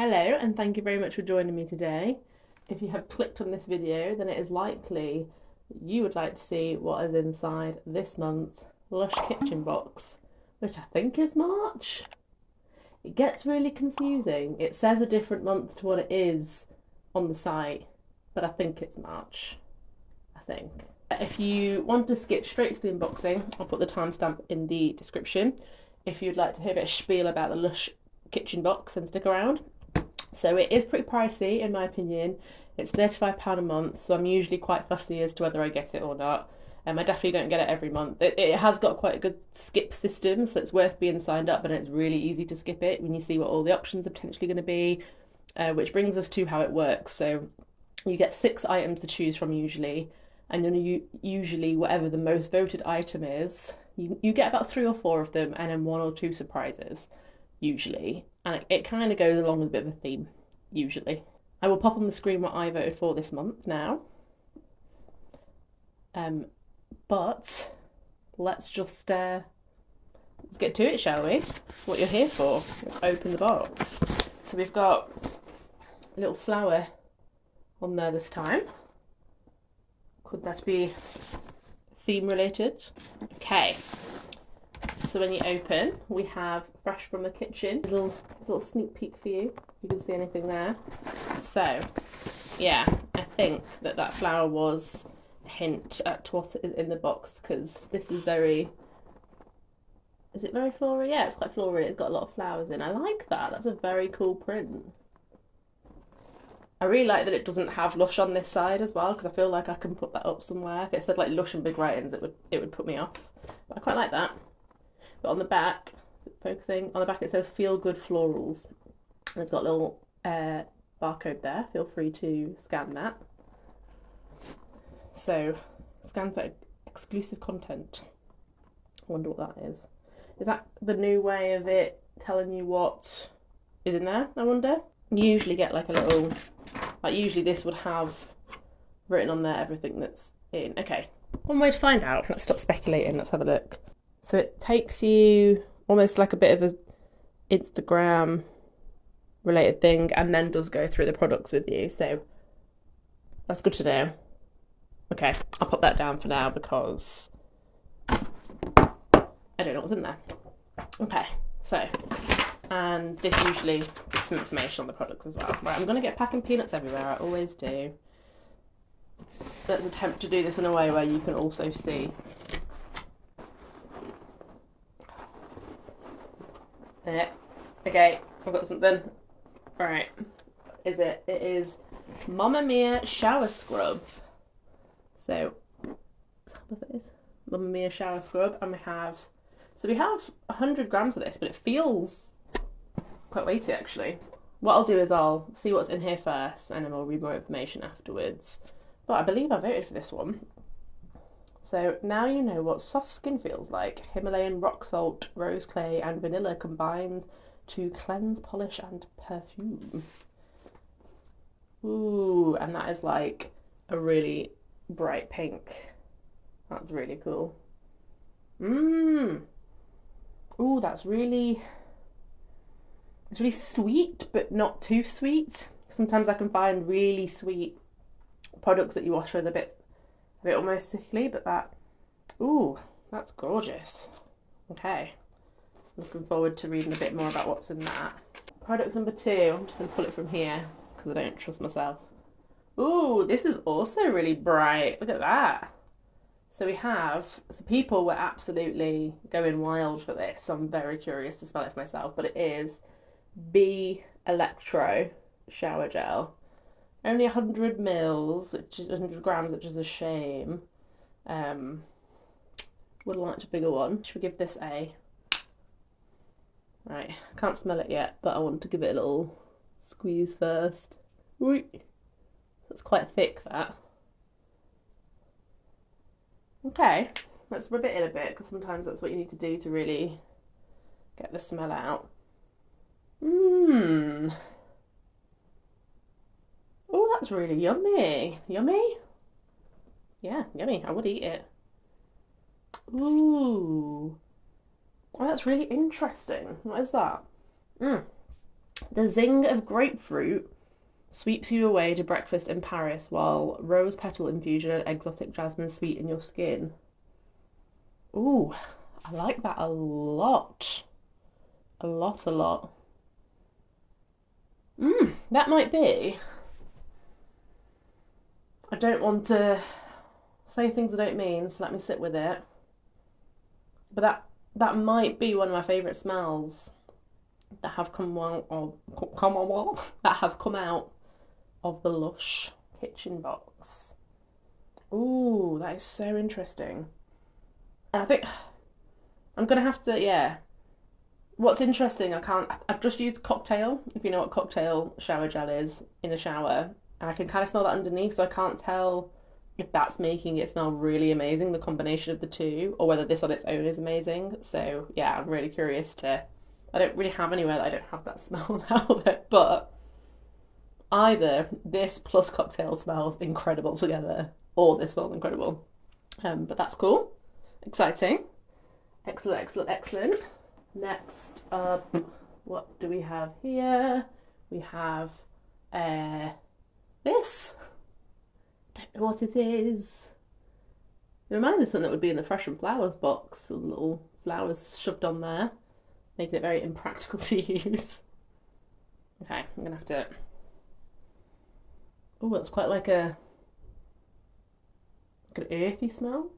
Hello, and thank you very much for joining me today. If you have clicked on this video, then it is likely you would like to see what is inside this month's Lush kitchen box, which I think is March. It gets really confusing. It says a different month to what it is on the site, but I think it's March. I think. If you want to skip straight to the unboxing, I'll put the timestamp in the description. If you'd like to hear a bit of spiel about the Lush kitchen box, then stick around. So it is pretty pricey in my opinion. It's £35 a month, so I'm usually quite fussy as to whether I get it or not. I definitely don't get it every month. It has got quite a good skip system, so it's worth being signed up, and it's really easy to skip it when you see what all the options are potentially going to be, which brings us to how it works. So you get 6 items to choose from usually, and then usually whatever the most voted item is, you get about 3 or 4 of them, and then 1 or 2 surprises usually, and it kind of goes along with a bit of a theme usually. I will pop on the screen what I voted for this month now, but let's just let's get to it, shall we? What you're here for. Let's open the box. So we've got a little flower on there this time. Could that be theme related? Okay. So when you open, we have fresh from the kitchen. There's a little sneak peek for you. You can see anything there. So, yeah, I think that flower was a hint at what is in the box, because this is very... Is it very floral? Yeah, it's quite floral. It's got a lot of flowers in. I like that. That's a very cool print. I really like that it doesn't have Lush on this side as well, because I feel like I can put that up somewhere. If it said like Lush and big writings, it would put me off. But I quite like that. But on the back, focusing, on the back it says Feel Good Florals. And it's got a little barcode there. Feel free to scan that. So, scan for exclusive content. I wonder what that is. Is that the new way of it telling you what is in there, I wonder? You usually get like a little, like usually this would have written on there everything that's in. Okay, one way to find out. Let's stop speculating, let's have a look. So it takes you almost like a bit of a Instagram related thing, and then does go through the products with you. So that's good to know. Okay, I'll pop that down for now because I don't know what's in there. Okay, so, and this usually gives some information on the products as well. Right, I'm going to get packing peanuts everywhere, I always do. Let's attempt to do this in a way where you can also see. Yeah. Okay, I've got something. Right, is it? It is Mamma Mia shower scrub. So, that's what it is. Mamma Mia shower scrub, and we have 100 grams of this, but it feels quite weighty actually. What I'll do is I'll see what's in here first, and then we'll read more information afterwards. But I believe I voted for this one. So now you know what soft skin feels like. Himalayan rock salt, rose clay and vanilla combined to cleanse, polish and perfume. Ooh, and that is like a really bright pink. That's really cool. Ooh, it's really sweet, but not too sweet. Sometimes I can find really sweet products that you wash with a bit almost sickly, but ooh, that's gorgeous. Okay, looking forward to reading a bit more about what's in that. Product number 2, I'm just going to pull it from here because I don't trust myself. Ooh, this is also really bright. Look at that. So people were absolutely going wild for this. I'm very curious to smell it for myself, but it is Bee Electro Shower Gel. Only 100 mils, which is 100 grams, which is a shame. Would have liked a bigger one. Should we give this a... Right, can't smell it yet, but I want to give it a little squeeze first. Ooh. That's quite thick, that. Okay, let's rub it in a bit, because sometimes that's what you need to do to really get the smell out. Oh, that's really yummy. Yummy? Yeah, yummy. I would eat it. Ooh. Oh, that's really interesting. What is that? The zing of grapefruit sweeps you away to breakfast in Paris while rose petal infusion and exotic jasmine sweeten your skin. Ooh, I like that a lot. A lot, a lot. That might be. I don't want to say things I don't mean, so let me sit with it. But that might be one of my favourite smells that have come out of the Lush kitchen box. Ooh, that is so interesting. And I think I'm gonna have to, yeah. What's interesting, I've just used cocktail, if you know what cocktail shower gel is, in the shower, and I can kind of smell that underneath, so I can't tell if that's making it smell really amazing, the combination of the two, or whether this on its own is amazing. So yeah, I'm really curious to, I don't really have anywhere that I don't have that smell now, but either this plus cocktail smells incredible together, or this smells incredible. But that's cool. Exciting. Excellent, excellent, excellent. Next up, what do we have here? We have this. Don't know what it is. It reminds me of something that would be in the Fresh and Flowers box. The little flowers shoved on there, making it very impractical to use. Okay, I'm gonna have to. Oh, that's quite like an earthy smell.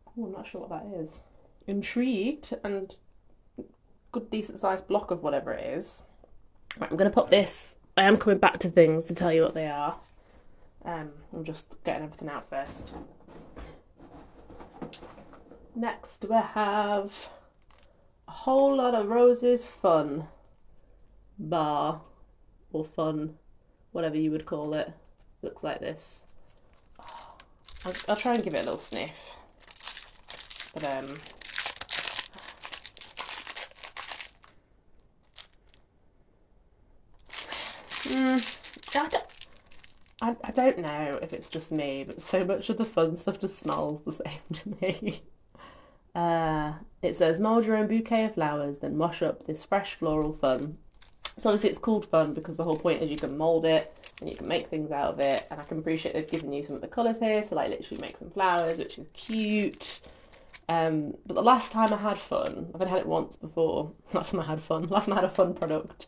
Oh, I'm not sure what that is. Intrigued, and good decent sized block of whatever it is. Right, I'm gonna put this. I am coming back to things to tell you what they are. I'm just getting everything out first. Next we have a whole lot of roses fun bar, or fun, whatever you would call it. Looks like this. I'll try and give it a little sniff, but I don't know if it's just me, but so much of the fun stuff just smells the same to me. It says mould your own bouquet of flowers, then wash up this fresh floral fun. So obviously it's called fun because the whole point is you can mould it and you can make things out of it. And I can appreciate they've given you some of the colours here, so like literally make some flowers, which is cute. But the last time I had fun, I've only had it once before. Last time I had fun, last time I had a fun product.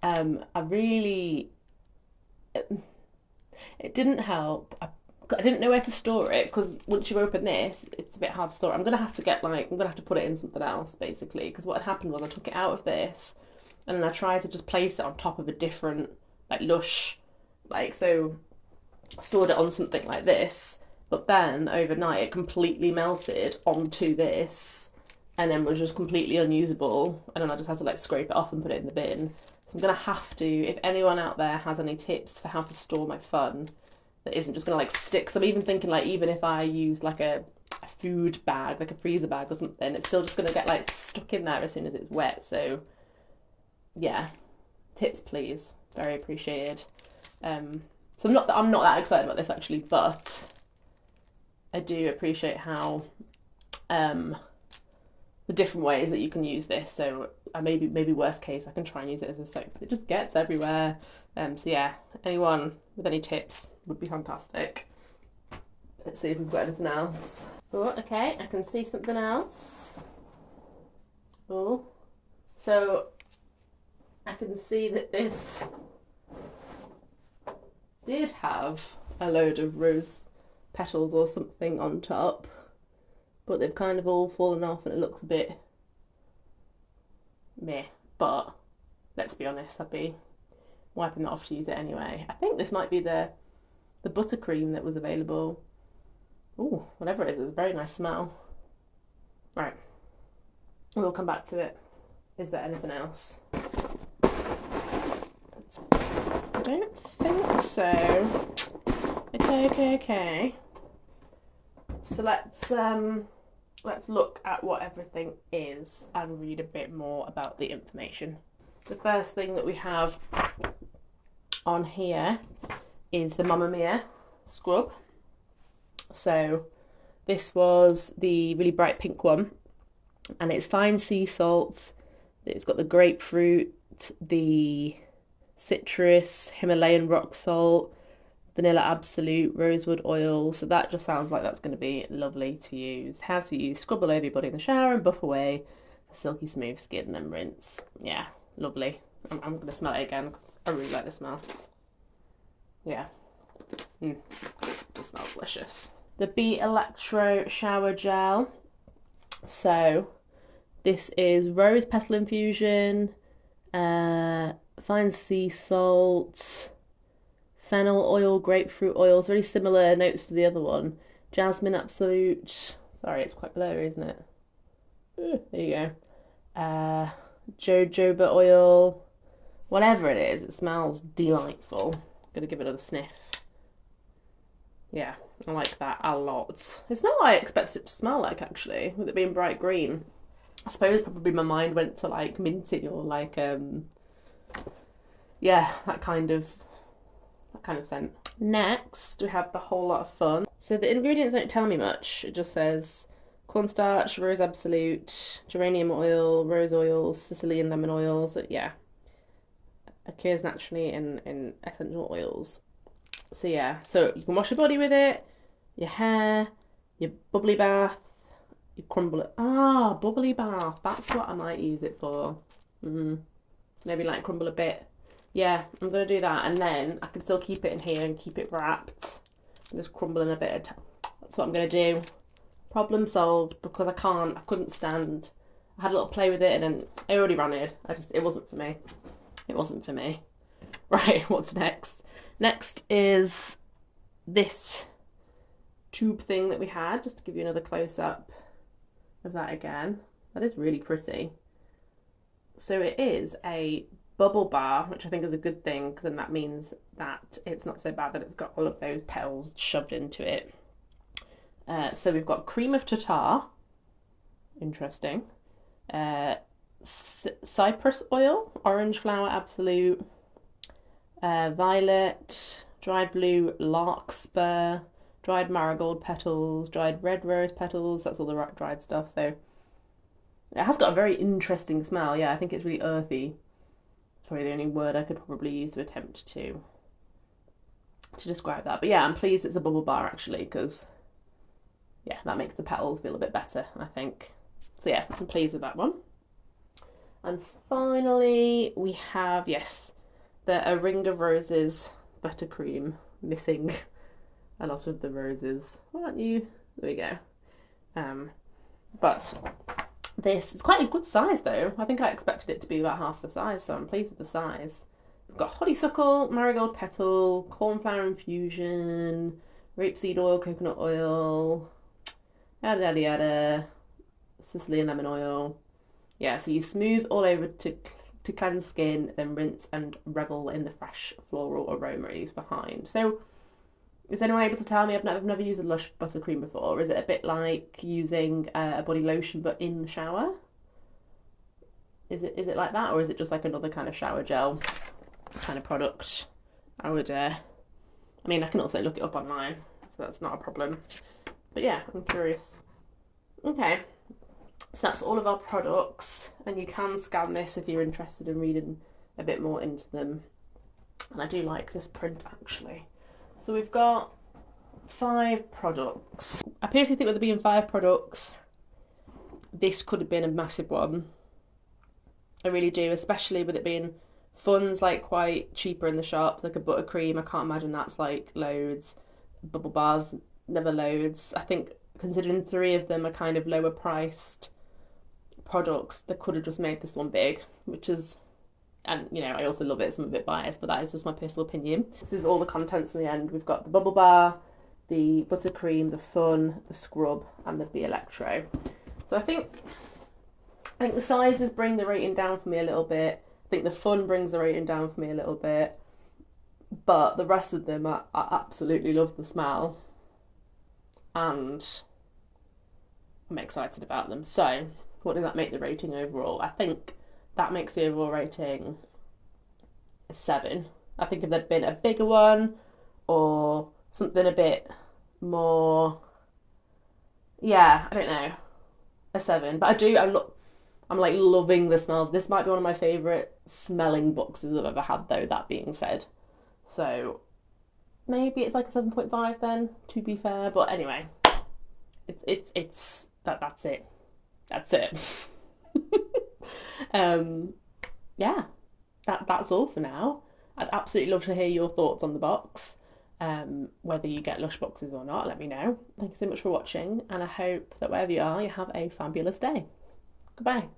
I really. It didn't help. I didn't know where to store it because once you open this, it's a bit hard to store. I'm gonna have to put it in something else basically, because what had happened was I took it out of this and then I tried to just place it on top of a different like Lush, like so I stored it on something like this, but then overnight it completely melted onto this and then was just completely unusable, and then I just had to like scrape it off and put it in the bin. So I'm gonna have to, if anyone out there has any tips for how to store my fun that isn't just gonna like stick. So I'm even thinking like even if I use like a food bag, like a freezer bag or something, it's still just gonna get like stuck in there as soon as it's wet. So yeah, tips please, very appreciated. So I'm not that excited about this actually, but I do appreciate how the different ways that you can use this. So maybe worst case I can try and use it as a soap. It just gets everywhere. So yeah, anyone with any tips would be fantastic. Let's see if we've got anything else. Oh, okay, I can see something else. Oh, so I can see that this did have a load of rose petals or something on top, but they've kind of all fallen off and it looks a bit meh. But let's be honest, I'd be wiping that off to use it anyway. I think this might be the buttercream that was available. Oh, whatever it is, it's a very nice smell. Right, we'll come back to it. Is there anything else? I don't think so. Okay. So let's look at what everything is and read a bit more about the information. The first thing that we have on here is the Mamma Mia scrub. So this was the really bright pink one, and it's fine sea salts. It's got the grapefruit, salt, the citrus, Himalayan rock salt, vanilla absolute, rosewood oil. So that just sounds like that's going to be lovely to use. How to use: scrub all over your body in the shower and buff away for silky smooth skin and then rinse. Yeah, lovely. I'm going to smell it again because I really like the smell. Yeah, it smells delicious. The Be Electro Shower Gel. So this is rose petal infusion, fine sea salt, fennel oil, grapefruit oil. It's very similar notes to the other one. Jasmine absolute. Sorry, it's quite blurry, isn't it? There you go. Jojoba oil. Whatever it is, it smells delightful. I'm gonna give it another sniff. Yeah, I like that a lot. It's not what I expected it to smell like, actually, with it being bright green. I suppose probably my mind went to like minty or like yeah, that kind of scent. Next, we have the Whole Lot of Fun. So the ingredients don't tell me much. It just says cornstarch, rose absolute, geranium oil, rose oil, Sicilian lemon oil. So yeah, occurs naturally in essential oils. So yeah, so you can wash your body with it, your hair, your bubbly bath, you crumble it. Ah, bubbly bath. That's what I might use it for. Maybe like crumble a bit. Yeah, I'm going to do that. And then I can still keep it in here and keep it wrapped. I'm just crumbling a bit. That's what I'm going to do. Problem solved, because I couldn't stand. I had a little play with it and then I already ran it. It wasn't for me. It wasn't for me. Right, what's next? Next is this tube thing that we had, just to give you another close-up of that again. That is really pretty. So it is a bubble bar, which I think is a good thing, because then that means that it's not so bad that it's got all of those petals shoved into it. So we've got cream of tartar, interesting, cypress oil, orange flower absolute, violet, dried blue larkspur, dried marigold petals, dried red rose petals. That's all the right dried stuff. So it has got a very interesting smell. Yeah, I think it's really earthy. It's probably the only word I could probably use to attempt to describe that. But yeah, I'm pleased it's a bubble bar actually, because yeah, that makes the petals feel a bit better, I think. So yeah, I'm pleased with that one. And finally, we have, yes, a Ring of Roses buttercream. Missing a lot of the roses, aren't you? There we go. But this is quite a good size though. I think I expected it to be about half the size, so I'm pleased with the size. We've got honeysuckle, marigold petal, cornflower infusion, rapeseed oil, coconut oil, yada yada yada, Sicilian lemon oil. Yeah, so you smooth all over to cleanse skin, then rinse and revel in the fresh floral aroma it leaves behind. So is anyone able to tell me? I've never used a Lush buttercream before. Is it a bit like using a body lotion but in the shower? Is it like that, or is it just like another kind of shower gel kind of product? I mean, I can also look it up online, so that's not a problem. But yeah, I'm curious. Okay, so that's all of our products, and you can scan this if you're interested in reading a bit more into them. And I do like this print actually. So we've got 5 products. I personally think with there being 5 products, this could have been a massive one. I really do, especially with it being fun's like quite cheaper in the shops, like a buttercream. I can't imagine that's like loads. Bubble bars, never loads. I think considering 3 of them are kind of lower priced products, they could have just made this one big, which is, and you know, I also love it, so I'm a bit biased, but that is just my personal opinion. This is all the contents in the end. We've got the bubble bar, the buttercream, the fun, the scrub, and the Be Electro. So I think the sizes bring the rating down for me a little bit. I think the fun brings the rating down for me a little bit. But the rest of them, I absolutely love the smell. And I'm excited about them. So what does that make the rating overall? I think that makes the overall rating a 7. I think if there'd been a bigger one or something a bit more, yeah, I don't know, a 7. But I'm like loving the smells. This might be one of my favourite smelling boxes I've ever had, though, that being said. So maybe it's like a 7.5 then, to be fair. But anyway, that's it. That's it. Yeah, that's all for now. I'd absolutely love to hear your thoughts on the box. Whether you get Lush boxes or not, let me know. Thank you so much for watching, and I hope that wherever you are, you have a fabulous day. Goodbye.